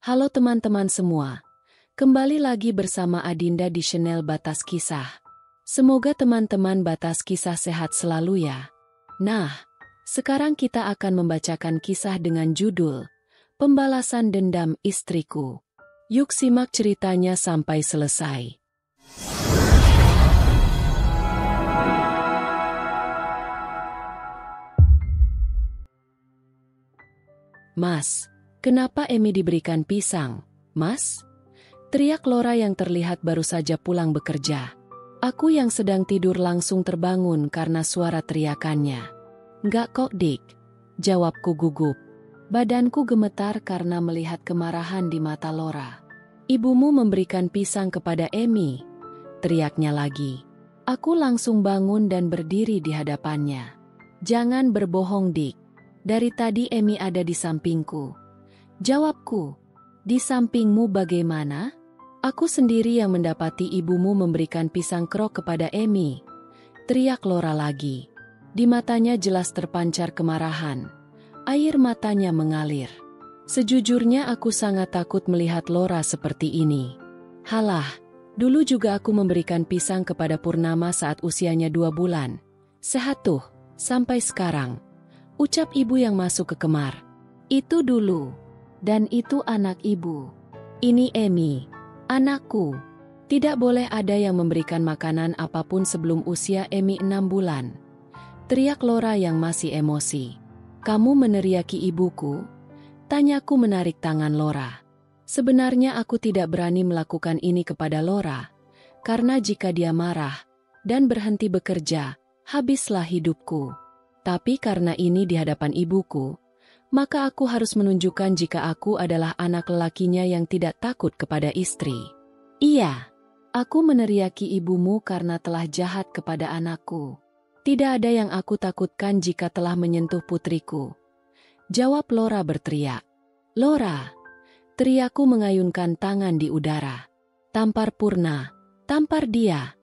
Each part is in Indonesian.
Halo teman-teman semua, kembali lagi bersama Adinda di channel Batas Kisah. Semoga teman-teman Batas Kisah sehat selalu ya. Nah, sekarang kita akan membacakan kisah dengan judul Pembalasan Dendam Istriku. Yuk simak ceritanya sampai selesai. Mas, kenapa Emi diberikan pisang, Mas? Teriak Laura yang terlihat baru saja pulang bekerja. Aku yang sedang tidur langsung terbangun karena suara teriakannya. Enggak kok, Dik. Jawabku gugup. Badanku gemetar karena melihat kemarahan di mata Laura. Ibumu memberikan pisang kepada Emi, teriaknya lagi. Aku langsung bangun dan berdiri di hadapannya. Jangan berbohong, Dik. Dari tadi Emi ada di sampingku. Jawabku, di sampingmu bagaimana? Aku sendiri yang mendapati ibumu memberikan pisang krok kepada Emi. Teriak Laura lagi. Di matanya jelas terpancar kemarahan. Air matanya mengalir. Sejujurnya aku sangat takut melihat Laura seperti ini. Halah, dulu juga aku memberikan pisang kepada Purnama saat usianya 2 bulan. Sehat tuh, sampai sekarang. Ucap ibu yang masuk ke kamar. Itu dulu. Dan itu anak ibu. Ini Emi, anakku. Tidak boleh ada yang memberikan makanan apapun sebelum usia Emi 6 bulan. Teriak Laura yang masih emosi. Kamu meneriaki ibuku? Tanyaku menarik tangan Laura. Sebenarnya aku tidak berani melakukan ini kepada Laura. Karena jika dia marah dan berhenti bekerja, habislah hidupku. Tapi karena ini di hadapan ibuku, maka aku harus menunjukkan jika aku adalah anak lelakinya yang tidak takut kepada istri. Iya, aku meneriaki ibumu karena telah jahat kepada anakku. Tidak ada yang aku takutkan jika telah menyentuh putriku. Jawab Laura berteriak. Laura, teriakku mengayunkan tangan di udara. Tampar Purna, tampar dia.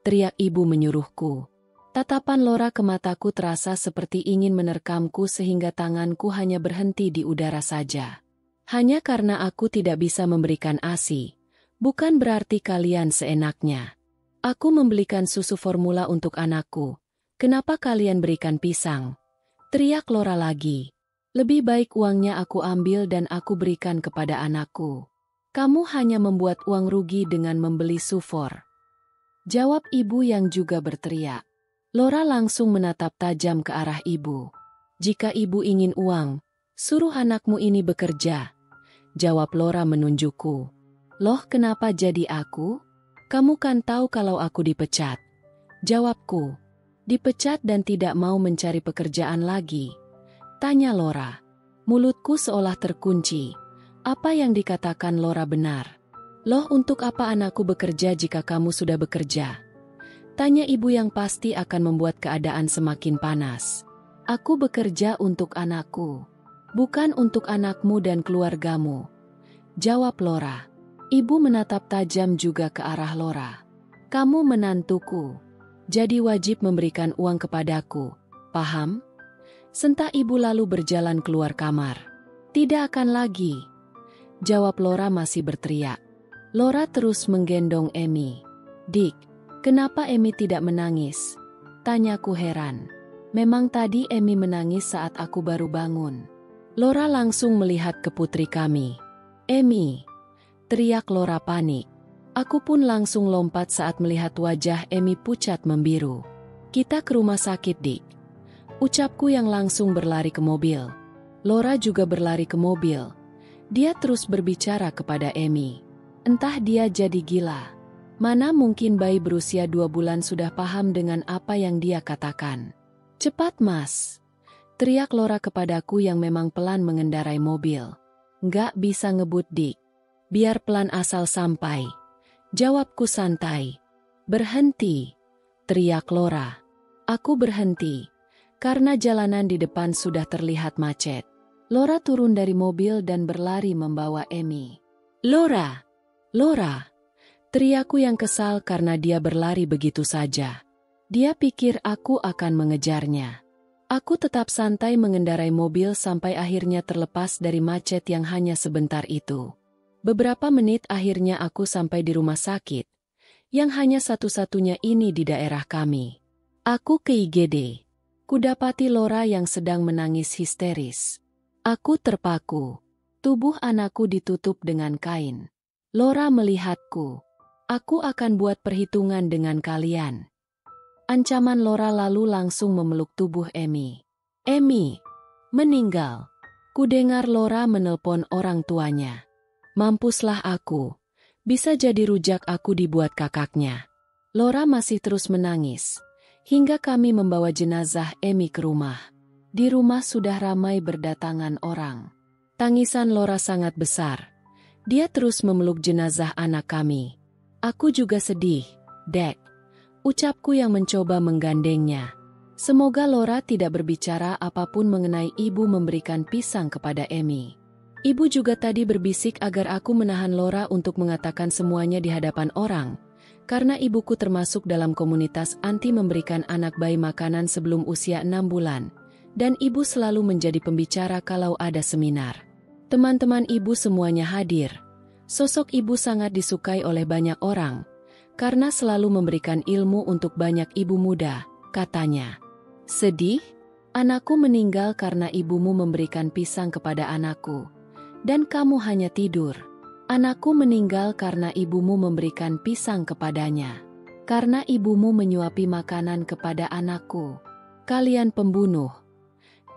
Teriak ibu menyuruhku. Tatapan Laura ke mataku terasa seperti ingin menerkamku sehingga tanganku hanya berhenti di udara saja. Hanya karena aku tidak bisa memberikan ASI, bukan berarti kalian seenaknya. Aku membelikan susu formula untuk anakku. Kenapa kalian berikan pisang? Teriak Laura lagi. Lebih baik uangnya aku ambil dan aku berikan kepada anakku. Kamu hanya membuat uang rugi dengan membeli sufor. Jawab ibu yang juga berteriak. Laura langsung menatap tajam ke arah ibu. Jika ibu ingin uang, suruh anakmu ini bekerja. Jawab Laura menunjukku. Loh, kenapa jadi aku? Kamu kan tahu kalau aku dipecat. Jawabku. Dipecat dan tidak mau mencari pekerjaan lagi. Tanya Laura. Mulutku seolah terkunci. Apa yang dikatakan Laura benar? Loh, untuk apa anakku bekerja jika kamu sudah bekerja? Tanya ibu yang pasti akan membuat keadaan semakin panas. Aku bekerja untuk anakku, bukan untuk anakmu dan keluargamu. Jawab Laura. Ibu menatap tajam juga ke arah Laura. Kamu menantuku, jadi wajib memberikan uang kepadaku, paham? Sentak ibu lalu berjalan keluar kamar. Tidak akan lagi. Jawab Laura masih berteriak. Laura terus menggendong Emi. Dik, kenapa Emi tidak menangis? Tanyaku heran. Memang tadi Emi menangis saat aku baru bangun. Laura langsung melihat ke putri kami. Emi, teriak Laura panik. Aku pun langsung lompat saat melihat wajah Emi pucat membiru. Kita ke rumah sakit, Dik. Ucapku yang langsung berlari ke mobil. Laura juga berlari ke mobil. Dia terus berbicara kepada Emi. Entah dia jadi gila. Mana mungkin bayi berusia 2 bulan sudah paham dengan apa yang dia katakan. Cepat, Mas. Teriak Laura kepadaku yang memang pelan mengendarai mobil. Nggak bisa ngebut, Dik. Biar pelan asal sampai. Jawabku santai. Berhenti. Teriak Laura. Aku berhenti. Karena jalanan di depan sudah terlihat macet. Laura turun dari mobil dan berlari membawa Emi. Laura! Laura! Teriakku yang kesal karena dia berlari begitu saja. Dia pikir aku akan mengejarnya. Aku tetap santai mengendarai mobil sampai akhirnya terlepas dari macet yang hanya sebentar itu. Beberapa menit akhirnya aku sampai di rumah sakit, yang hanya satu-satunya ini di daerah kami. Aku ke IGD. Kudapati Laura yang sedang menangis histeris. Aku terpaku. Tubuh anakku ditutup dengan kain. Laura melihatku. Aku akan buat perhitungan dengan kalian. Ancaman Laura lalu langsung memeluk tubuh Emi. Emi meninggal. Kudengar Laura menelpon orang tuanya. Mampuslah aku. Bisa jadi rujak aku dibuat kakaknya. Laura masih terus menangis. Hingga kami membawa jenazah Emi ke rumah. Di rumah sudah ramai berdatangan orang. Tangisan Laura sangat besar. Dia terus memeluk jenazah anak kami. Aku juga sedih, Dek. Ucapku yang mencoba menggandengnya. Semoga Laura tidak berbicara apapun mengenai ibu memberikan pisang kepada Emi. Ibu juga tadi berbisik agar aku menahan Laura untuk mengatakan semuanya di hadapan orang, karena ibuku termasuk dalam komunitas anti memberikan anak bayi makanan sebelum usia 6 bulan, dan ibu selalu menjadi pembicara kalau ada seminar. Teman-teman ibu semuanya hadir. Sosok ibu sangat disukai oleh banyak orang, karena selalu memberikan ilmu untuk banyak ibu muda, katanya. Sedih? Anakku meninggal karena ibumu memberikan pisang kepada anakku. Dan kamu hanya tidur. Anakku meninggal karena ibumu memberikan pisang kepadanya. Karena ibumu menyuapi makanan kepada anakku. Kalian pembunuh.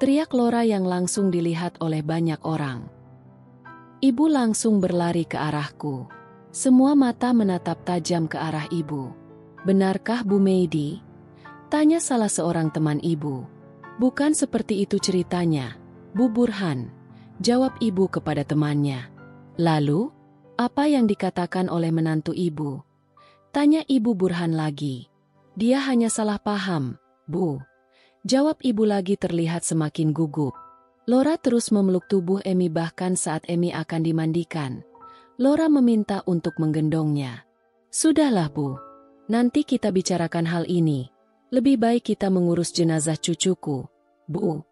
Teriak Laura yang langsung dilihat oleh banyak orang. Ibu langsung berlari ke arahku. Semua mata menatap tajam ke arah ibu. Benarkah Bu Meidi? Tanya salah seorang teman ibu. Bukan seperti itu ceritanya, Bu Burhan. Jawab ibu kepada temannya. Lalu, apa yang dikatakan oleh menantu ibu? Tanya ibu Burhan lagi. Dia hanya salah paham, Bu. Jawab ibu lagi terlihat semakin gugup. Laura terus memeluk tubuh Emi bahkan saat Emi akan dimandikan. Laura meminta untuk menggendongnya. Sudahlah Bu, nanti kita bicarakan hal ini. Lebih baik kita mengurus jenazah cucuku, Bu.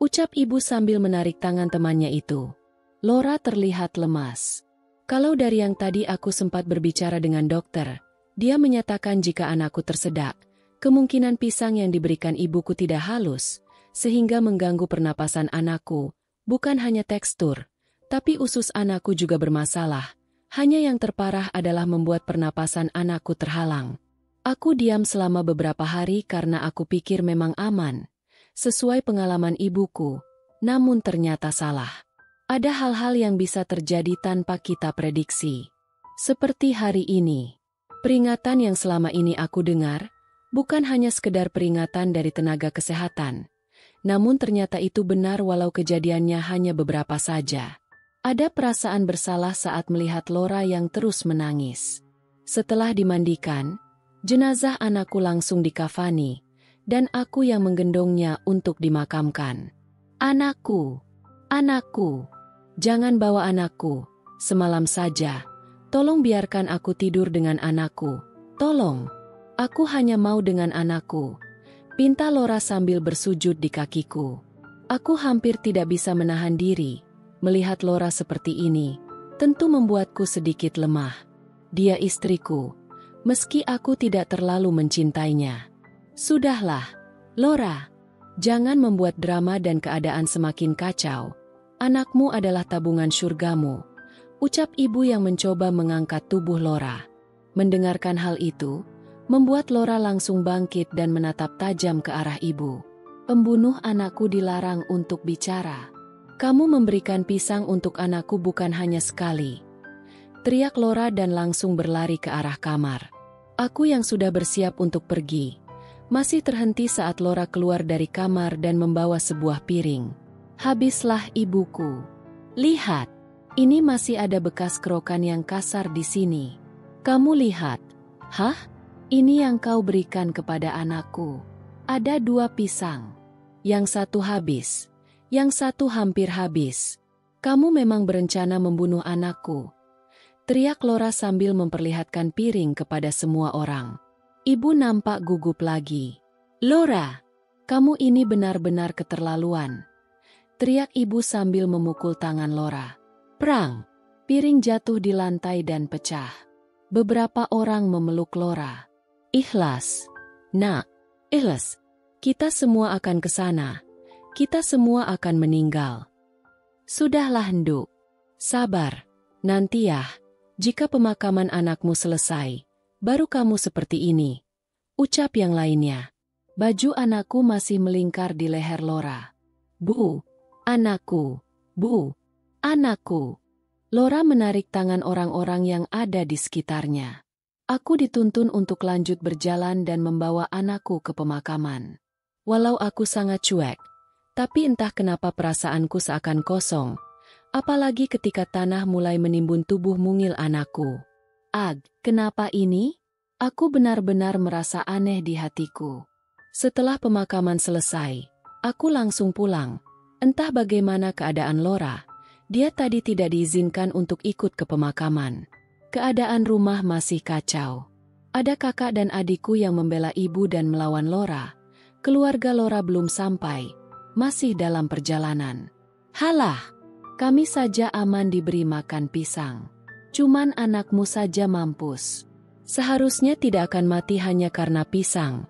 Ucap ibu sambil menarik tangan temannya itu. Laura terlihat lemas. Kalau dari yang tadi aku sempat berbicara dengan dokter, dia menyatakan jika anakku tersedak, kemungkinan pisang yang diberikan ibuku tidak halus, sehingga mengganggu pernapasan anakku, bukan hanya tekstur, tapi usus anakku juga bermasalah. Hanya yang terparah adalah membuat pernapasan anakku terhalang. Aku diam selama beberapa hari karena aku pikir memang aman. Sesuai pengalaman ibuku, namun ternyata salah. Ada hal-hal yang bisa terjadi tanpa kita prediksi. Seperti hari ini. Peringatan yang selama ini aku dengar, bukan hanya sekedar peringatan dari tenaga kesehatan. Namun ternyata itu benar walau kejadiannya hanya beberapa saja. Ada perasaan bersalah saat melihat Laura yang terus menangis. Setelah dimandikan, jenazah anakku langsung dikafani. Dan aku yang menggendongnya untuk dimakamkan. Anakku, anakku, jangan bawa anakku, semalam saja. Tolong biarkan aku tidur dengan anakku, tolong. Aku hanya mau dengan anakku. Pinta Laura sambil bersujud di kakiku. Aku hampir tidak bisa menahan diri. Melihat Laura seperti ini, tentu membuatku sedikit lemah. Dia istriku, meski aku tidak terlalu mencintainya. Sudahlah, Laura. Jangan membuat drama dan keadaan semakin kacau. Anakmu adalah tabungan syurgamu. Ucap ibu yang mencoba mengangkat tubuh Laura. Mendengarkan hal itu, membuat Laura langsung bangkit dan menatap tajam ke arah ibu. Pembunuh anakku dilarang untuk bicara. Kamu memberikan pisang untuk anakku bukan hanya sekali. Teriak Laura dan langsung berlari ke arah kamar. Aku yang sudah bersiap untuk pergi. Masih terhenti saat Laura keluar dari kamar dan membawa sebuah piring. Habislah ibuku. Lihat, ini masih ada bekas kerokan yang kasar di sini. Kamu lihat. Hah? Ini yang kau berikan kepada anakku. Ada 2 pisang. Yang satu habis. Yang satu hampir habis. Kamu memang berencana membunuh anakku. Teriak Laura sambil memperlihatkan piring kepada semua orang. Ibu nampak gugup lagi. Laura, kamu ini benar-benar keterlaluan. Teriak ibu sambil memukul tangan Laura. Perang. Piring jatuh di lantai dan pecah. Beberapa orang memeluk Laura. Ikhlas. Nak, ikhlas. Kita semua akan ke sana. Kita semua akan meninggal. Sudahlah Nduk. Sabar. Nanti ya, jika pemakaman anakmu selesai, baru kamu seperti ini. Ucap yang lainnya. Baju anakku masih melingkar di leher Laura. Bu, anakku. Bu, anakku. Laura menarik tangan orang-orang yang ada di sekitarnya. Aku dituntun untuk lanjut berjalan dan membawa anakku ke pemakaman. Walau aku sangat cuek, tapi entah kenapa perasaanku seakan kosong, apalagi ketika tanah mulai menimbun tubuh mungil anakku. Kenapa ini? Aku benar-benar merasa aneh di hatiku. Setelah pemakaman selesai, aku langsung pulang. Entah bagaimana keadaan Laura, dia tadi tidak diizinkan untuk ikut ke pemakaman. Keadaan rumah masih kacau. Ada kakak dan adikku yang membela ibu dan melawan Laura. Keluarga Laura belum sampai, masih dalam perjalanan. Halah, kami saja aman diberi makan pisang. Cuman anakmu saja mampus. Seharusnya tidak akan mati hanya karena pisang.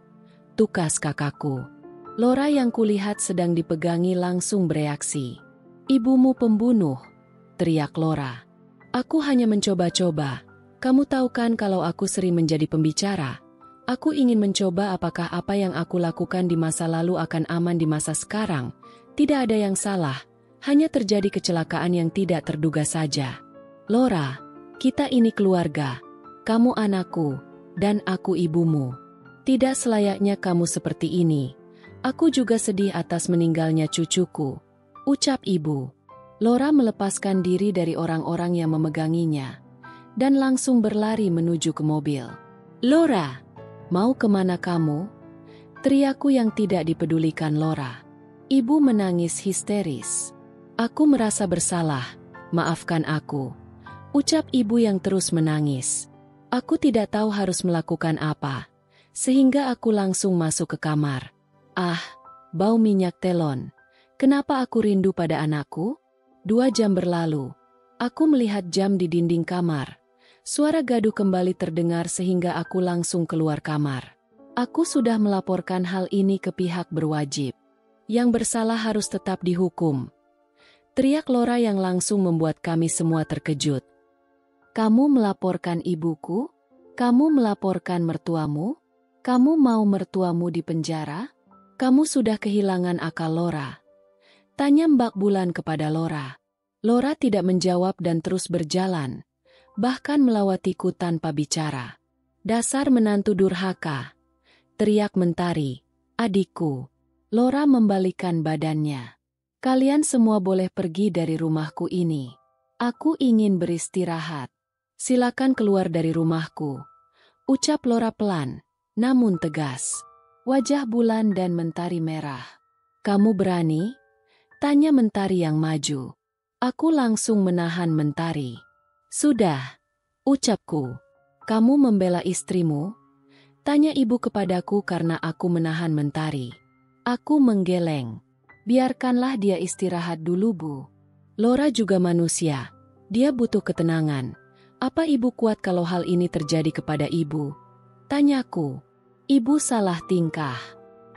Tukas kakakku. Laura yang kulihat sedang dipegangi langsung bereaksi. Ibumu pembunuh, teriak Laura. Aku hanya mencoba-coba. Kamu tahu kan kalau aku sering menjadi pembicara. Aku ingin mencoba apakah apa yang aku lakukan di masa lalu akan aman di masa sekarang. Tidak ada yang salah, hanya terjadi kecelakaan yang tidak terduga saja. Laura, kita ini keluarga. Kamu anakku, dan aku ibumu. Tidak selayaknya kamu seperti ini. Aku juga sedih atas meninggalnya cucuku. Ucap ibu. Laura melepaskan diri dari orang-orang yang memeganginya, dan langsung berlari menuju ke mobil. Laura, mau kemana kamu? Teriakku yang tidak dipedulikan Laura. Ibu menangis histeris. Aku merasa bersalah, maafkan aku. Ucap ibu yang terus menangis. Aku tidak tahu harus melakukan apa, sehingga aku langsung masuk ke kamar. Bau minyak telon. Kenapa aku rindu pada anakku? 2 jam berlalu. Aku melihat jam di dinding kamar. Suara gaduh kembali terdengar sehingga aku langsung keluar kamar. Aku sudah melaporkan hal ini ke pihak berwajib. Yang bersalah harus tetap dihukum. Teriak Laura yang langsung membuat kami semua terkejut. Kamu melaporkan ibuku? Kamu melaporkan mertuamu? Kamu mau mertuamu di penjara? Kamu sudah kehilangan akal Laura. Tanya Mbak Bulan kepada Laura. Laura tidak menjawab dan terus berjalan, bahkan melawatiku tanpa bicara. Dasar menantu durhaka, teriak Mentari. Adikku. Laura membalikkan badannya. Kalian semua boleh pergi dari rumahku ini. Aku ingin beristirahat. Silakan keluar dari rumahku. Ucap Laura pelan, namun tegas. Wajah Bulan dan Mentari merah. Kamu berani? Tanya Mentari yang maju. Aku langsung menahan Mentari. Sudah, ucapku. Kamu membela istrimu? Tanya ibu kepadaku karena aku menahan Mentari. Aku menggeleng. Biarkanlah dia istirahat dulu, Bu. Laura juga manusia. Dia butuh ketenangan. Apa ibu kuat kalau hal ini terjadi kepada ibu? Tanyaku. Ibu salah tingkah.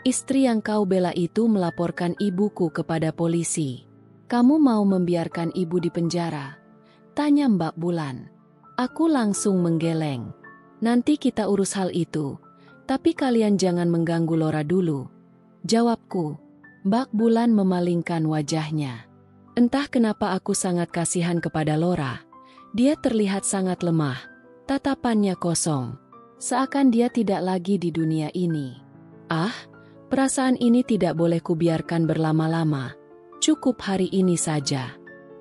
Istri yang kau bela itu melaporkan ibuku kepada polisi. Kamu mau membiarkan ibu di penjara? Tanya Mbak Bulan. Aku langsung menggeleng. Nanti kita urus hal itu. Tapi kalian jangan mengganggu Laura dulu. Jawabku. Mbak Bulan memalingkan wajahnya. Entah kenapa aku sangat kasihan kepada Laura. Dia terlihat sangat lemah. Tatapannya kosong. Seakan dia tidak lagi di dunia ini. Perasaan ini tidak boleh kubiarkan berlama-lama. Cukup hari ini saja.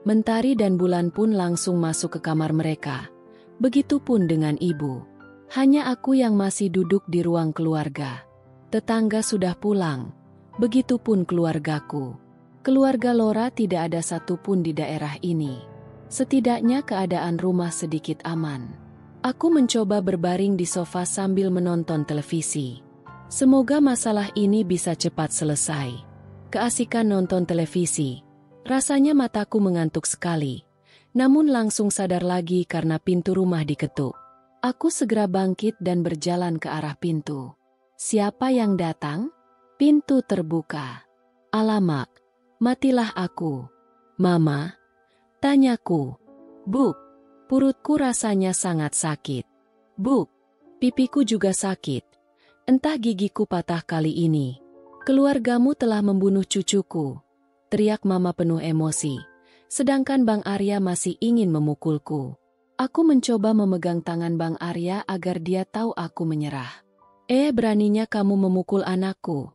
Mentari dan Bulan pun langsung masuk ke kamar mereka. Begitupun dengan ibu. Hanya aku yang masih duduk di ruang keluarga. Tetangga sudah pulang. Begitupun keluargaku. Keluarga Laura tidak ada satupun di daerah ini. Setidaknya keadaan rumah sedikit aman. Aku mencoba berbaring di sofa sambil menonton televisi. Semoga masalah ini bisa cepat selesai. Keasikan nonton televisi. Rasanya mataku mengantuk sekali. namun langsung sadar lagi karena pintu rumah diketuk. Aku segera bangkit dan berjalan ke arah pintu. Siapa yang datang? Pintu terbuka. Alamak, matilah aku. Mama? Tanyaku. Buk, perutku rasanya sangat sakit. Buk, pipiku juga sakit. Entah gigiku patah kali ini. Keluargamu telah membunuh cucuku. Teriak mama penuh emosi. Sedangkan Bang Arya masih ingin memukulku. Aku mencoba memegang tangan Bang Arya agar dia tahu aku menyerah. Beraninya kamu memukul anakku.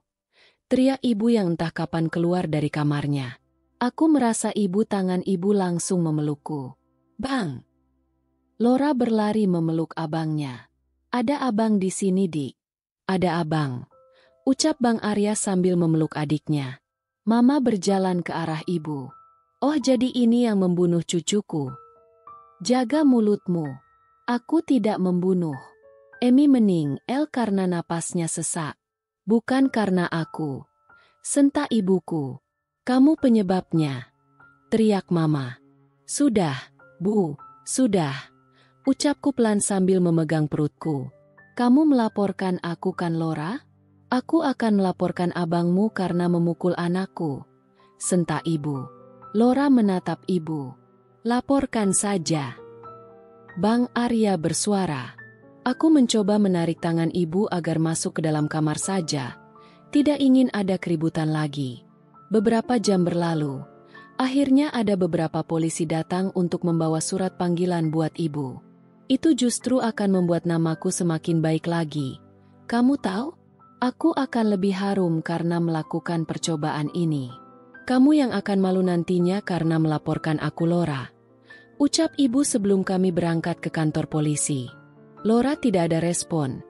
Teriak ibu yang entah kapan keluar dari kamarnya. Aku merasa tangan ibu langsung memelukku. Bang! Lora berlari memeluk abangnya. Ada abang di sini, Dik. Ada abang. Ucap Bang Arya sambil memeluk adiknya. Mama berjalan ke arah ibu. Oh, jadi ini yang membunuh cucuku. Jaga mulutmu. Aku tidak membunuh. Emi meninggal karena napasnya sesak. Bukan karena aku. Sentak ibuku. Kamu penyebabnya. Teriak mama. Sudah, Bu, sudah. Ucapku pelan sambil memegang perutku. Kamu melaporkan aku kan, Lora? Aku akan melaporkan abangmu karena memukul anakku. Sentak ibu. Lora menatap ibu. Laporkan saja. Bang Arya bersuara. Aku mencoba menarik tangan ibu agar masuk ke dalam kamar saja. Tidak ingin ada keributan lagi. Beberapa jam berlalu. Akhirnya ada beberapa polisi datang untuk membawa surat panggilan buat ibu. Itu justru akan membuat namaku semakin baik lagi. Kamu tahu? Aku akan lebih harum karena melakukan percobaan ini. Kamu yang akan malu nantinya karena melaporkan aku, Lora. Ucap ibu sebelum kami berangkat ke kantor polisi. Lora tidak ada respon.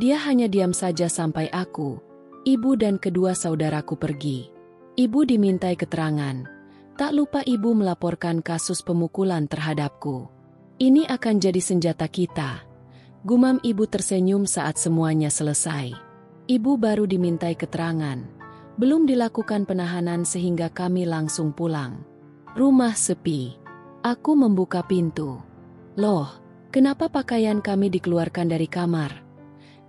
Dia hanya diam saja sampai aku, ibu dan kedua saudaraku pergi. Ibu dimintai keterangan. Tak lupa ibu melaporkan kasus pemukulan terhadapku. Ini akan jadi senjata kita. Gumam ibu tersenyum saat semuanya selesai. Ibu baru dimintai keterangan. Belum dilakukan penahanan sehingga kami langsung pulang. Rumah sepi. Aku membuka pintu. Loh, kenapa pakaian kami dikeluarkan dari kamar?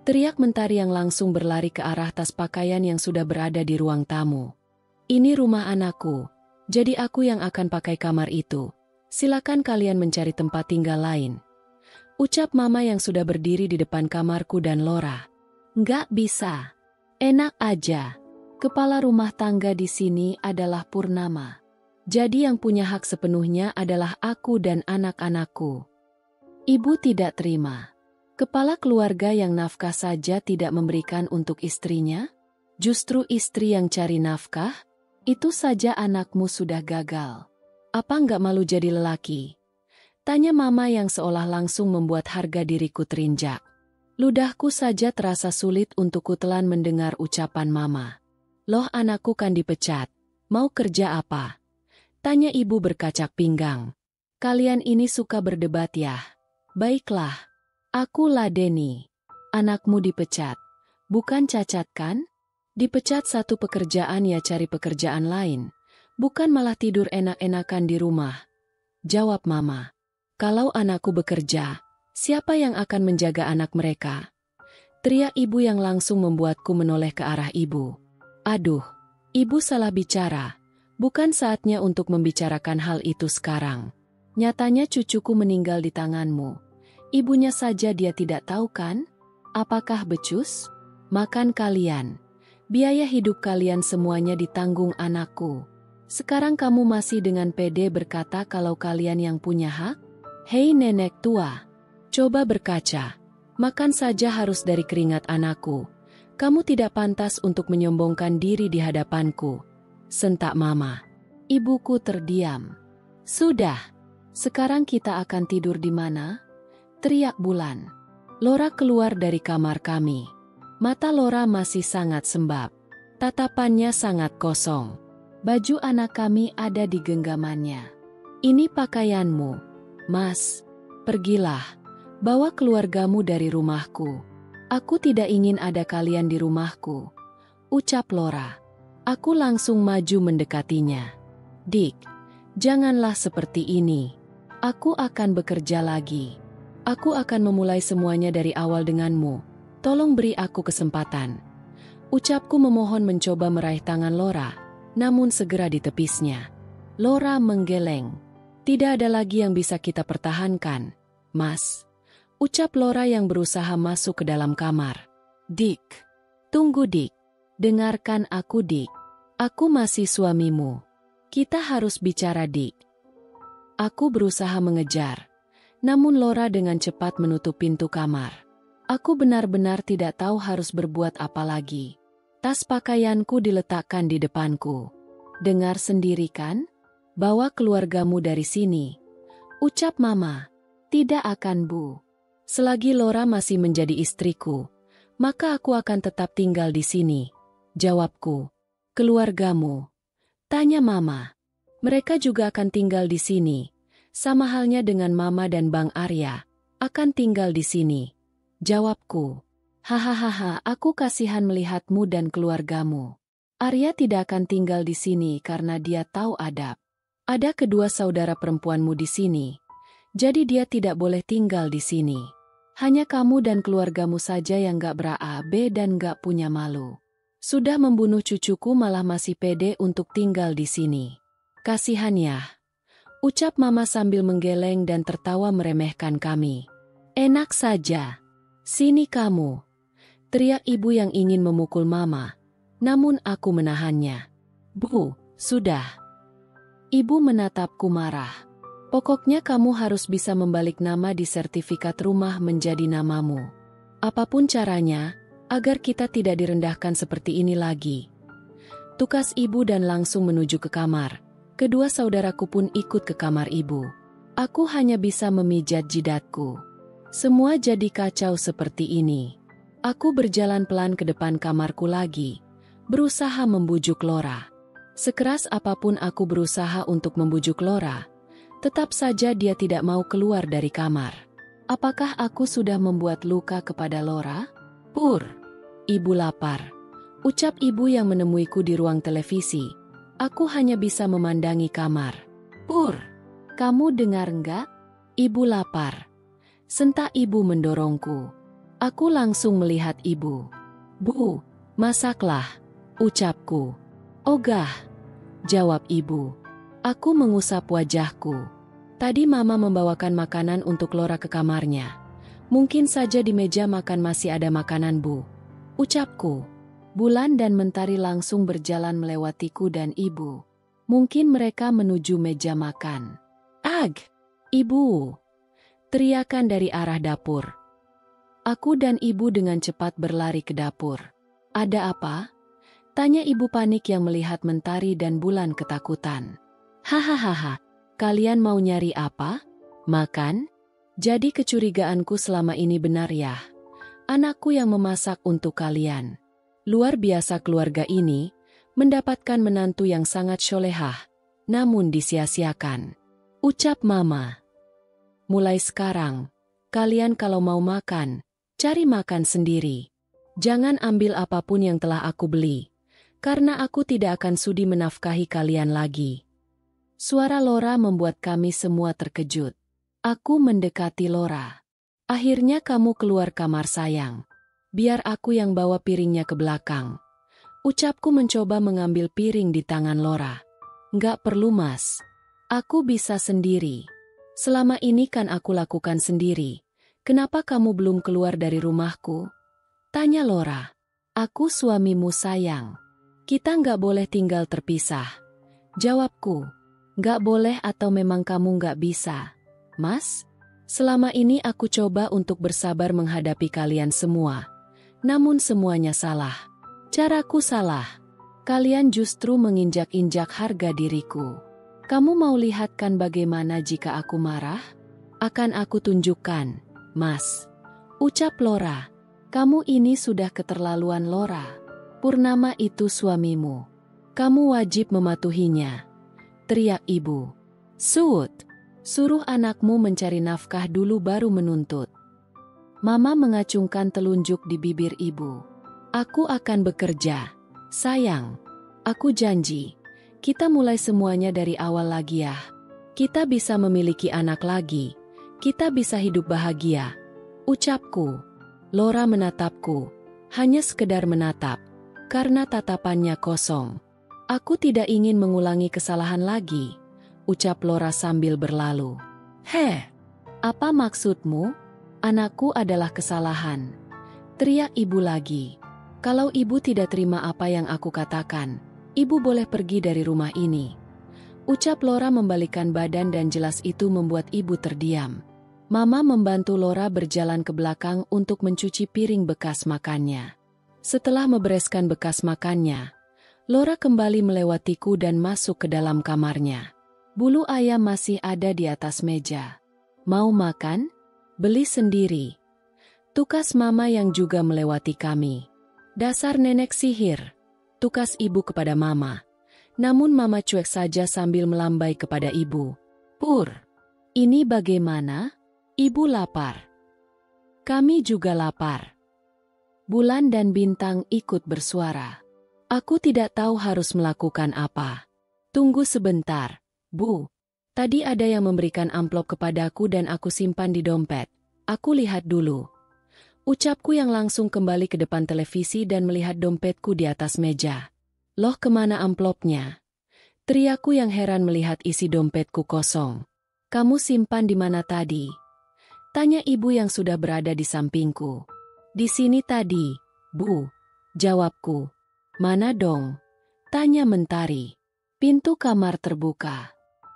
Teriak Mentari yang langsung berlari ke arah tas pakaian yang sudah berada di ruang tamu. Ini rumah anakku, jadi aku yang akan pakai kamar itu. Silakan kalian mencari tempat tinggal lain. Ucap mama yang sudah berdiri di depan kamarku dan Lora. Nggak bisa. Enak aja. Kepala rumah tangga di sini adalah Purnama. Jadi yang punya hak sepenuhnya adalah aku dan anak-anakku. Ibu tidak terima. Kepala keluarga yang nafkah saja tidak memberikan untuk istrinya? Justru istri yang cari nafkah? Itu saja anakmu sudah gagal. Apa nggak malu jadi lelaki? Tanya mama yang seolah langsung membuat harga diriku terinjak. Ludahku saja terasa sulit untuk kutelan mendengar ucapan mama. Loh, anakku kan dipecat. Mau kerja apa? Tanya ibu berkacak pinggang. Kalian ini suka berdebat ya? Baiklah. Aku ladeni. Anakmu dipecat. Bukan cacat kan? Dipecat satu pekerjaan ya cari pekerjaan lain. Bukan malah tidur enak-enakan di rumah. Jawab mama. Kalau anakku bekerja, siapa yang akan menjaga anak mereka? Teriak ibu yang langsung membuatku menoleh ke arah ibu. Aduh, ibu salah bicara. Bukan saatnya untuk membicarakan hal itu sekarang. Nyatanya cucuku meninggal di tanganmu. Ibunya saja dia tidak tahu kan? Apakah becus? Makan kalian. Biaya hidup kalian semuanya ditanggung anakku. Sekarang kamu masih dengan pede berkata kalau kalian yang punya hak? Hei nenek tua. Coba berkaca. Makan saja harus dari keringat anakku. Kamu tidak pantas untuk menyombongkan diri di hadapanku. Sentak mama. Ibuku terdiam. Sudah. Sekarang kita akan tidur di mana? Teriak Bulan. Lora keluar dari kamar kami. Mata Lora masih sangat sembab. Tatapannya sangat kosong. Baju anak kami ada di genggamannya. Ini pakaianmu, Mas. Pergilah. Bawa keluargamu dari rumahku. Aku tidak ingin ada kalian di rumahku. Ucap Lora. Aku langsung maju mendekatinya. Dik, janganlah seperti ini. Aku akan bekerja lagi. Aku akan memulai semuanya dari awal denganmu. Tolong beri aku kesempatan. Ucapku memohon mencoba meraih tangan Laura, namun segera ditepisnya. Laura menggeleng. Tidak ada lagi yang bisa kita pertahankan, Mas. Ucap Laura yang berusaha masuk ke dalam kamar. Dick. Tunggu Dick. Dengarkan aku Dick. Aku masih suamimu. Kita harus bicara Dick. Aku berusaha mengejar. Namun Laura dengan cepat menutup pintu kamar. Aku benar-benar tidak tahu harus berbuat apa lagi. Tas pakaianku diletakkan di depanku. Dengar sendiri kan? Bawa keluargamu dari sini. Ucap Mama. Tidak akan Bu. Selagi Laura masih menjadi istriku, maka aku akan tetap tinggal di sini. Jawabku. Keluargamu. Tanya Mama. Mereka juga akan tinggal di sini. Sama halnya dengan Mama dan Bang Arya. Akan tinggal di sini. Jawabku. Hahaha, aku kasihan melihatmu dan keluargamu. Arya tidak akan tinggal di sini karena dia tahu adab. Ada kedua saudara perempuanmu di sini. Jadi dia tidak boleh tinggal di sini. Hanya kamu dan keluargamu saja yang gak ber-AB dan gak punya malu. Sudah membunuh cucuku malah masih pede untuk tinggal di sini. Kasihan ya. Ucap Mama sambil menggeleng dan tertawa meremehkan kami. Enak saja. Sini kamu. Teriak ibu yang ingin memukul Mama. Namun aku menahannya. Bu, sudah. Ibu menatapku marah. Pokoknya kamu harus bisa membalik nama di sertifikat rumah menjadi namamu. Apapun caranya, agar kita tidak direndahkan seperti ini lagi. Tukas ibu dan langsung menuju ke kamar. Kedua saudaraku pun ikut ke kamar ibu. Aku hanya bisa memijat jidatku. Semua jadi kacau seperti ini. Aku berjalan pelan ke depan kamarku lagi, berusaha membujuk Laura. Sekeras apapun aku berusaha untuk membujuk Laura, tetap saja dia tidak mau keluar dari kamar. Apakah aku sudah membuat luka kepada Laura? Pur. Ibu lapar. Ucap ibu yang menemuiku di ruang televisi. Aku hanya bisa memandangi kamar. Pur, kamu dengar enggak? Ibu lapar. Sentak ibu mendorongku. Aku langsung melihat ibu. Bu, masaklah. Ucapku. Ogah. Jawab ibu. Aku mengusap wajahku. Tadi Mama membawakan makanan untuk Laura ke kamarnya. Mungkin saja di meja makan masih ada makanan Bu. Ucapku. Bulan dan Mentari langsung berjalan melewatiku dan ibu. Mungkin mereka menuju meja makan. Ag! Ibu! Teriakan dari arah dapur. Aku dan ibu dengan cepat berlari ke dapur. Ada apa? Tanya ibu panik yang melihat Mentari dan Bulan ketakutan. Hahaha, kalian mau nyari apa? Makan? Jadi kecurigaanku selama ini benar ya? Anakku yang memasak untuk kalian. Luar biasa keluarga ini, mendapatkan menantu yang sangat solehah, namun disia-siakan. Ucap Mama. Mulai sekarang, kalian kalau mau makan, cari makan sendiri. Jangan ambil apapun yang telah aku beli, karena aku tidak akan sudi menafkahi kalian lagi. Suara Laura membuat kami semua terkejut. Aku mendekati Laura. Akhirnya kamu keluar kamar sayang. Biar aku yang bawa piringnya ke belakang. Ucapku mencoba mengambil piring di tangan Laura. Nggak perlu Mas. Aku bisa sendiri. Selama ini kan aku lakukan sendiri. Kenapa kamu belum keluar dari rumahku? Tanya Laura. Aku suamimu sayang. Kita nggak boleh tinggal terpisah. Jawabku. Nggak boleh atau memang kamu nggak bisa? Mas? Selama ini aku coba untuk bersabar menghadapi kalian semua. Namun semuanya salah. Caraku salah. Kalian justru menginjak-injak harga diriku. Kamu mau lihat kan bagaimana jika aku marah? Akan aku tunjukkan, Mas. Ucap Laura. Kamu ini sudah keterlaluan Laura. Purnama itu suamimu. Kamu wajib mematuhinya. Teriak ibu. Sud. Suruh anakmu mencari nafkah dulu baru menuntut. Mama mengacungkan telunjuk di bibir ibu. Aku akan bekerja. Sayang. Aku janji. Kita mulai semuanya dari awal lagi ya. Kita bisa memiliki anak lagi. Kita bisa hidup bahagia. Ucapku. Laura menatapku. Hanya sekedar menatap. Karena tatapannya kosong. Aku tidak ingin mengulangi kesalahan lagi. Ucap Laura sambil berlalu. Heh. Apa maksudmu? Anakku adalah kesalahan. Teriak ibu lagi. Kalau ibu tidak terima apa yang aku katakan, ibu boleh pergi dari rumah ini. Ucap Laura membalikkan badan dan jelas itu membuat ibu terdiam. Mama membantu Laura berjalan ke belakang untuk mencuci piring bekas makannya. Setelah membereskan bekas makannya, Laura kembali melewatiku dan masuk ke dalam kamarnya. Bulu ayam masih ada di atas meja. Mau makan? Beli sendiri. Tukas mama yang juga melewati kami. Dasar nenek sihir. Tukas ibu kepada mama. Namun mama cuek saja sambil melambai kepada ibu. Pur, ini bagaimana? Ibu lapar. Kami juga lapar. Bulan dan bintang ikut bersuara. Aku tidak tahu harus melakukan apa. Tunggu sebentar, Bu. Tadi ada yang memberikan amplop kepadaku dan aku simpan di dompet. Aku lihat dulu. Ucapku yang langsung kembali ke depan televisi dan melihat dompetku di atas meja. Loh, kemana amplopnya? Teriakku yang heran melihat isi dompetku kosong. Kamu simpan di mana tadi? Tanya ibu yang sudah berada di sampingku. Di sini tadi, Bu. Jawabku. Mana dong? Tanya Mentari. Pintu kamar terbuka.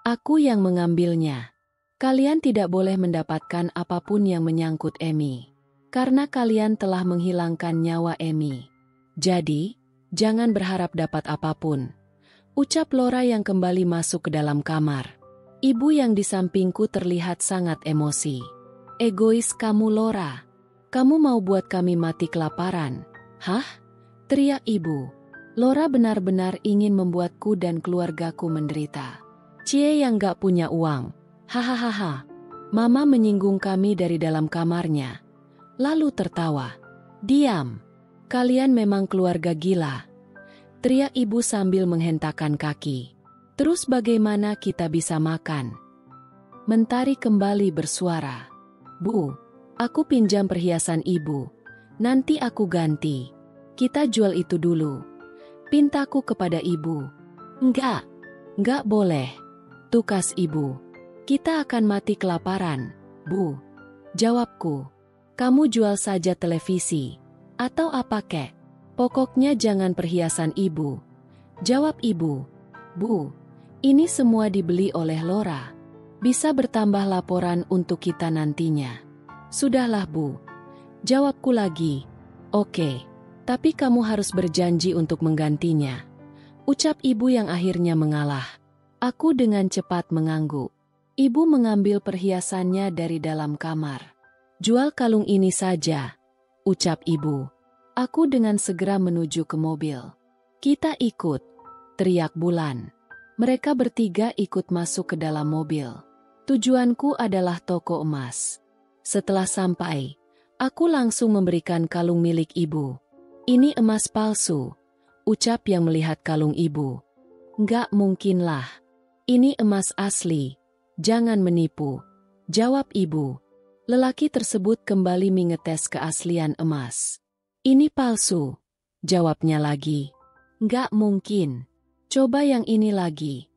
Aku yang mengambilnya. Kalian tidak boleh mendapatkan apapun yang menyangkut Emi. Karena kalian telah menghilangkan nyawa Emi. Jadi, jangan berharap dapat apapun. Ucap Laura yang kembali masuk ke dalam kamar. Ibu yang di sampingku terlihat sangat emosi. Egois kamu, Laura. Kamu mau buat kami mati kelaparan. Hah? Teriak ibu. Laura benar-benar ingin membuatku dan keluargaku menderita. Cie yang gak punya uang. Hahaha. Mama menyinggung kami dari dalam kamarnya. Lalu tertawa. Diam. Kalian memang keluarga gila. Teriak ibu sambil menghentakkan kaki. Terus bagaimana kita bisa makan? Mentari kembali bersuara. Bu, aku pinjam perhiasan ibu. Nanti aku ganti. Kita jual itu dulu. Pintaku kepada ibu. Enggak boleh. Tukas ibu. Kita akan mati kelaparan, Bu. Jawabku. Kamu jual saja televisi. Atau apa kek? Pokoknya jangan perhiasan ibu. Jawab ibu. Bu, ini semua dibeli oleh Laura. Bisa bertambah laporan untuk kita nantinya. Sudahlah, Bu. Jawabku lagi. Oke, tapi kamu harus berjanji untuk menggantinya. Ucap ibu yang akhirnya mengalah. Aku dengan cepat mengangguk. Ibu mengambil perhiasannya dari dalam kamar. Jual kalung ini saja. Ucap ibu. Aku dengan segera menuju ke mobil. Kita ikut, teriak Bulan. Mereka bertiga ikut masuk ke dalam mobil. Tujuanku adalah toko emas. Setelah sampai, aku langsung memberikan kalung milik ibu. Ini emas palsu, ucap yang melihat kalung ibu. Nggak mungkinlah. Ini emas asli, jangan menipu. Jawab ibu. Lelaki tersebut kembali mengetes keaslian emas. Ini palsu, jawabnya lagi. Nggak mungkin. Coba yang ini lagi.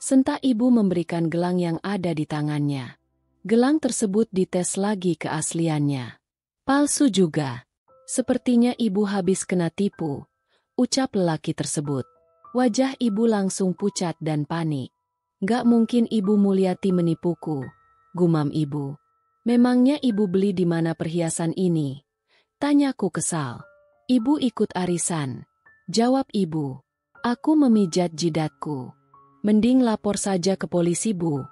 Sentak ibu memberikan gelang yang ada di tangannya. Gelang tersebut dites lagi keasliannya. Palsu juga. Sepertinya ibu habis kena tipu, ucap lelaki tersebut. Wajah ibu langsung pucat dan panik. Nggak mungkin Ibu Mulyati menipuku, gumam ibu. Memangnya ibu beli di mana perhiasan ini? Tanyaku kesal. Ibu ikut arisan. Jawab ibu. Aku memijat jidatku. Mending lapor saja ke polisi, Bu.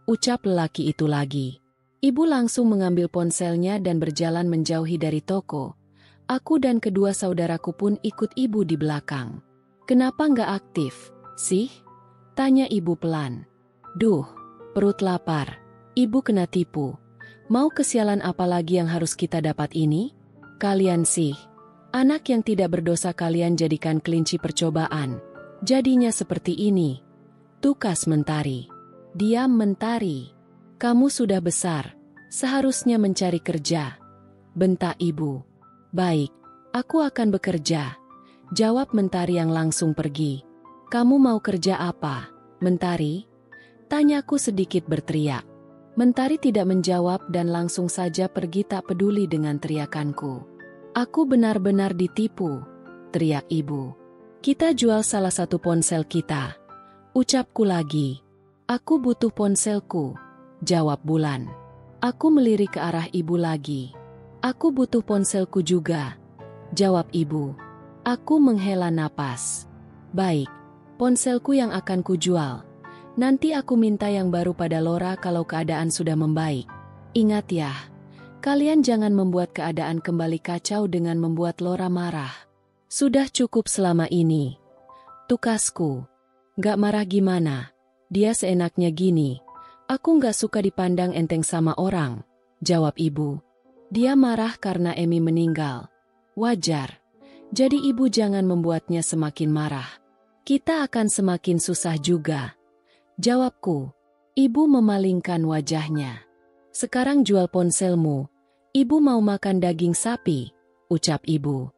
Ucap lelaki itu lagi. Ibu langsung mengambil ponselnya dan berjalan menjauhi dari toko. Aku dan kedua saudaraku pun ikut ibu di belakang. Kenapa nggak aktif, sih? Tanya ibu pelan. Duh, perut lapar. Ibu kena tipu. Mau kesialan apa lagi yang harus kita dapat ini? Kalian sih, anak yang tidak berdosa kalian jadikan kelinci percobaan. Jadinya seperti ini. Tukas Mentari. Diam, Mentari. Kamu sudah besar, seharusnya mencari kerja, bentak ibu. Baik, aku akan bekerja, jawab Mentari yang langsung pergi. Kamu mau kerja apa, Mentari? Tanyaku sedikit berteriak. Mentari tidak menjawab dan langsung saja pergi tak peduli dengan teriakanku. Aku benar-benar ditipu, teriak ibu. Kita jual salah satu ponsel kita, ucapku lagi. Aku butuh ponselku, jawab Bulan. Aku melirik ke arah ibu lagi. Aku butuh ponselku juga, jawab ibu. Aku menghela napas. Baik, ponselku yang akan kujual. Nanti aku minta yang baru pada Laura kalau keadaan sudah membaik. Ingat ya, kalian jangan membuat keadaan kembali kacau dengan membuat Laura marah. Sudah cukup selama ini. Tukasku. Gak marah gimana? Dia seenaknya gini. Aku gak suka dipandang enteng sama orang, jawab ibu. Dia marah karena Emi meninggal. Wajar. Jadi ibu jangan membuatnya semakin marah. Kita akan semakin susah juga, jawabku. Ibu memalingkan wajahnya. Sekarang jual ponselmu. Ibu mau makan daging sapi, ucap ibu.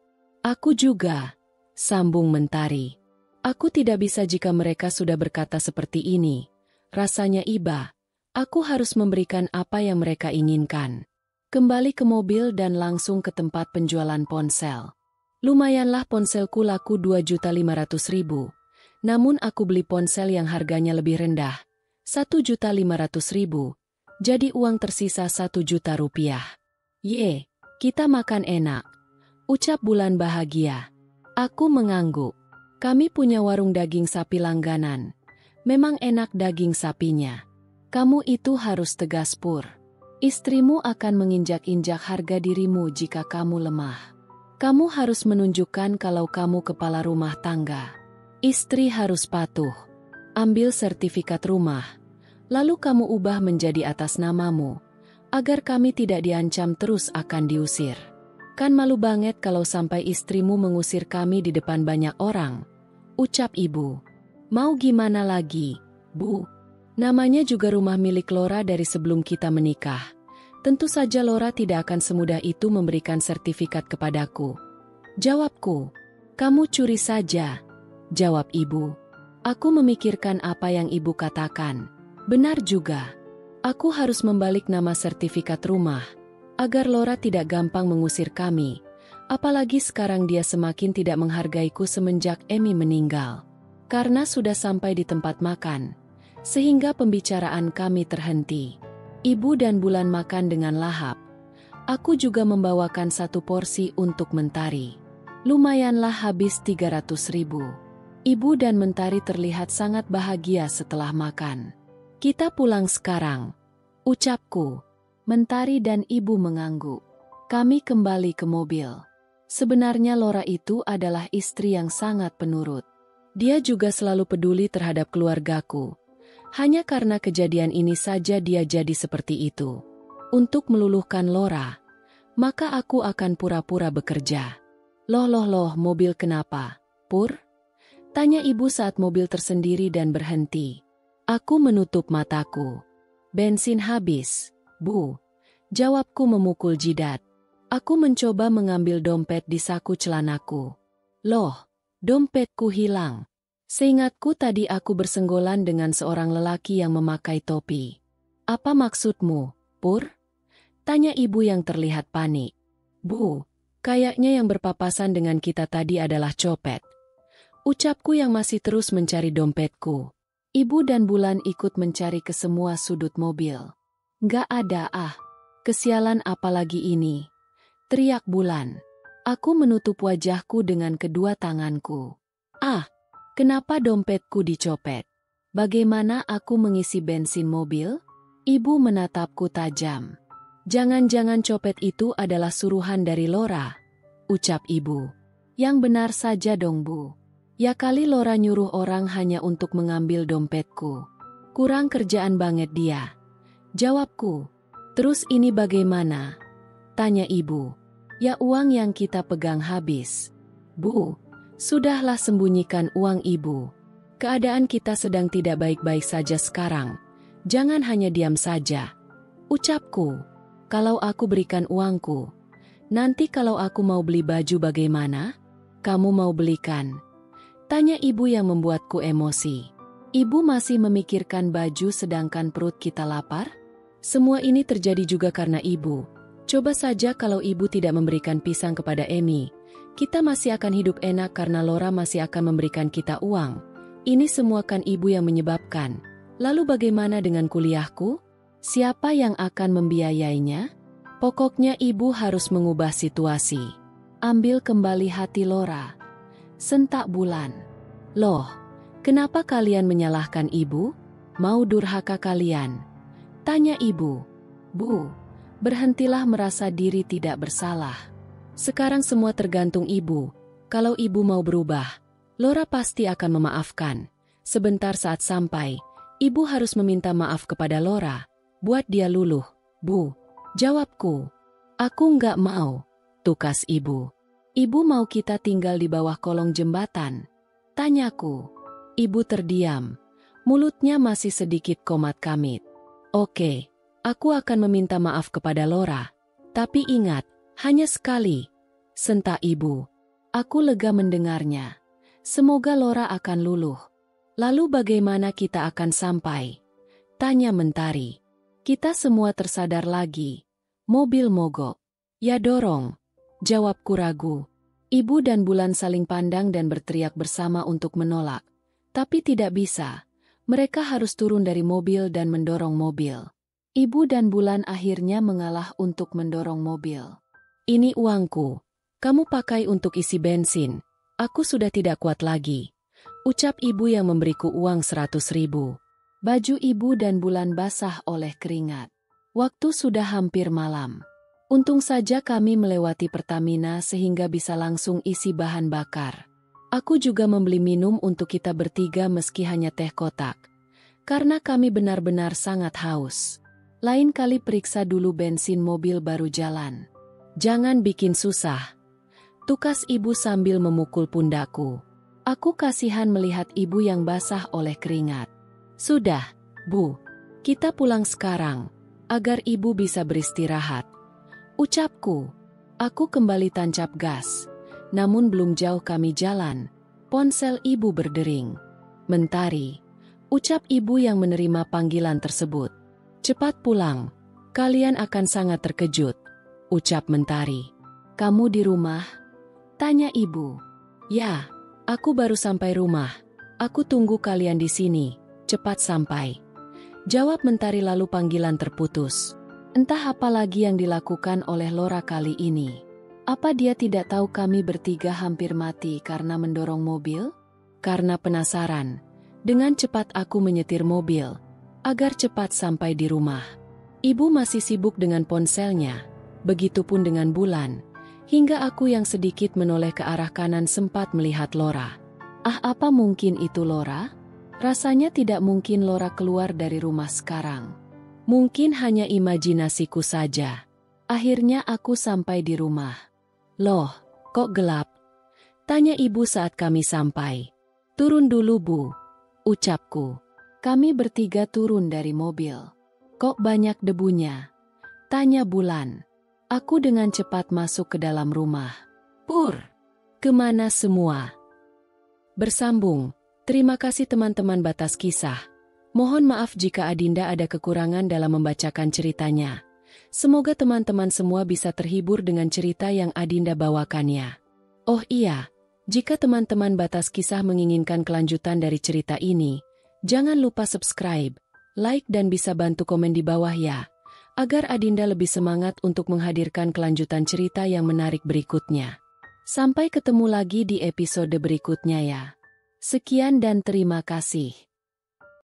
Aku juga, sambung Mentari. Aku tidak bisa jika mereka sudah berkata seperti ini. Rasanya iba. Aku harus memberikan apa yang mereka inginkan. Kembali ke mobil dan langsung ke tempat penjualan ponsel. Lumayanlah ponselku laku 2.500.000. Namun aku beli ponsel yang harganya lebih rendah, 1.500.000. Jadi uang tersisa 1 juta rupiah. Ye, kita makan enak, ucap Bulan bahagia. Aku mengangguk. Kami punya warung daging sapi langganan. Memang enak daging sapinya. Kamu itu harus tegas, Pur. Istrimu akan menginjak-injak harga dirimu jika kamu lemah. Kamu harus menunjukkan kalau kamu kepala rumah tangga. Istri harus patuh. Ambil sertifikat rumah. Lalu kamu ubah menjadi atas namamu. Agar kami tidak diancam terus akan diusir. Kan malu banget kalau sampai istrimu mengusir kami di depan banyak orang, ucap ibu. Mau gimana lagi, Bu? Namanya juga rumah milik Laura dari sebelum kita menikah. Tentu saja Laura tidak akan semudah itu memberikan sertifikat kepadaku. Jawabku. Kamu curi saja, jawab ibu. Aku memikirkan apa yang ibu katakan. Benar juga. Aku harus membalik nama sertifikat rumah, agar Laura tidak gampang mengusir kami. Apalagi sekarang dia semakin tidak menghargaiku semenjak Emi meninggal. Karena sudah sampai di tempat makan, sehingga pembicaraan kami terhenti. Ibu dan Bulan makan dengan lahap. Aku juga membawakan 1 porsi untuk Mentari. Lumayanlah habis 300.000. Ibu dan Mentari terlihat sangat bahagia setelah makan. Kita pulang sekarang, ucapku. Mentari dan ibu mengangguk. Kami kembali ke mobil. Sebenarnya Laura itu adalah istri yang sangat penurut. Dia juga selalu peduli terhadap keluargaku. Hanya karena kejadian ini saja dia jadi seperti itu. Untuk meluluhkan Laura, maka aku akan pura-pura bekerja. Loh, mobil kenapa, Pur? Tanya ibu saat mobil tersendiri dan berhenti. Aku menutup mataku. Bensin habis, Bu. Jawabku memukul jidat. Aku mencoba mengambil dompet di saku celanaku. Loh, dompetku hilang. Seingatku tadi aku bersenggolan dengan seorang lelaki yang memakai topi. Apa maksudmu, Pur? Tanya ibu yang terlihat panik. Bu, kayaknya yang berpapasan dengan kita tadi adalah copet. Ucapku yang masih terus mencari dompetku. Ibu dan Bulan ikut mencari ke semua sudut mobil. Nggak ada Kesialan apalagi ini? Teriak Bulan. Aku menutup wajahku dengan kedua tanganku. Kenapa dompetku dicopet? Bagaimana aku mengisi bensin mobil? Ibu menatapku tajam. Jangan-jangan copet itu adalah suruhan dari Laura, ucap ibu. Yang benar saja dong, Bu. Ya kali Laura nyuruh orang hanya untuk mengambil dompetku. Kurang kerjaan banget dia. Jawabku. Terus ini bagaimana? Tanya ibu. Ya uang yang kita pegang habis. Bu, sudahlah sembunyikan uang ibu. Keadaan kita sedang tidak baik-baik saja sekarang. Jangan hanya diam saja. Ucapku, kalau aku berikan uangku, nanti kalau aku mau beli baju bagaimana? Kamu mau belikan? Tanya ibu yang membuatku emosi. Ibu masih memikirkan baju sedangkan perut kita lapar? Semua ini terjadi juga karena ibu. Coba saja kalau ibu tidak memberikan pisang kepada Emi. Kita masih akan hidup enak karena Laura masih akan memberikan kita uang. Ini semua kan ibu yang menyebabkan. Lalu bagaimana dengan kuliahku? Siapa yang akan membiayainya? Pokoknya ibu harus mengubah situasi. Ambil kembali hati Laura. Sentak Bulan. Loh, kenapa kalian menyalahkan ibu? Mau durhaka kalian? Tanya ibu. Bu, berhentilah merasa diri tidak bersalah. Sekarang semua tergantung ibu. Kalau ibu mau berubah, Laura pasti akan memaafkan. Sebentar saat sampai, ibu harus meminta maaf kepada Laura. Buat dia luluh. Bu, jawabku. Aku nggak mau, tukas ibu. Ibu mau kita tinggal di bawah kolong jembatan? Tanyaku. Ibu terdiam. Mulutnya masih sedikit komat-kamit. Oke, aku akan meminta maaf kepada Laura. Tapi ingat, hanya sekali. Sentak ibu. Aku lega mendengarnya. Semoga Laura akan luluh. Lalu bagaimana kita akan sampai? Tanya Mentari. Kita semua tersadar lagi. Mobil mogok. Ya dorong. Jawabku ragu. Ibu dan Bulan saling pandang dan berteriak bersama untuk menolak. Tapi tidak bisa. Mereka harus turun dari mobil dan mendorong mobil. Ibu dan Bulan akhirnya mengalah untuk mendorong mobil. Ini uangku. Kamu pakai untuk isi bensin. Aku sudah tidak kuat lagi. Ucap ibu yang memberiku uang 100.000. Baju ibu dan Bulan basah oleh keringat. Waktu sudah hampir malam. Untung saja kami melewati Pertamina sehingga bisa langsung isi bahan bakar. Aku juga membeli minum untuk kita bertiga meski hanya teh kotak. Karena kami benar-benar sangat haus. Lain kali periksa dulu bensin mobil baru jalan. Jangan bikin susah. Tukas ibu sambil memukul pundakku. Aku kasihan melihat ibu yang basah oleh keringat. Sudah, Bu. Kita pulang sekarang, agar ibu bisa beristirahat. Ucapku. Aku kembali tancap gas. Namun belum jauh kami jalan. Ponsel ibu berdering. Mentari. Ucap ibu yang menerima panggilan tersebut. Cepat pulang. Kalian akan sangat terkejut. Ucap Mentari. Kamu di rumah? Tanya ibu. Ya, aku baru sampai rumah. Aku tunggu kalian di sini. Cepat sampai. Jawab Mentari lalu panggilan terputus. Entah apa lagi yang dilakukan oleh Laura kali ini. Apa dia tidak tahu kami bertiga hampir mati karena mendorong mobil? Karena penasaran, dengan cepat aku menyetir mobil, agar cepat sampai di rumah. Ibu masih sibuk dengan ponselnya, begitupun dengan Bulan, hingga aku yang sedikit menoleh ke arah kanan sempat melihat Laura. Ah, apa mungkin itu Laura? Rasanya tidak mungkin Laura keluar dari rumah sekarang. Mungkin hanya imajinasiku saja. Akhirnya aku sampai di rumah. Loh, kok gelap? Tanya ibu saat kami sampai. Turun dulu, Bu. Ucapku. Kami bertiga turun dari mobil. Kok banyak debunya? Tanya Bulan. Aku dengan cepat masuk ke dalam rumah. Pur, kemana semua? Bersambung. Terima kasih teman-teman Batas Kisah. Mohon maaf jika Adinda ada kekurangan dalam membacakan ceritanya. Semoga teman-teman semua bisa terhibur dengan cerita yang Adinda bawakannya. Oh iya, jika teman-teman Batas Kisah menginginkan kelanjutan dari cerita ini, jangan lupa subscribe, like dan bisa bantu komen di bawah ya, agar Adinda lebih semangat untuk menghadirkan kelanjutan cerita yang menarik berikutnya. Sampai ketemu lagi di episode berikutnya ya. Sekian dan terima kasih.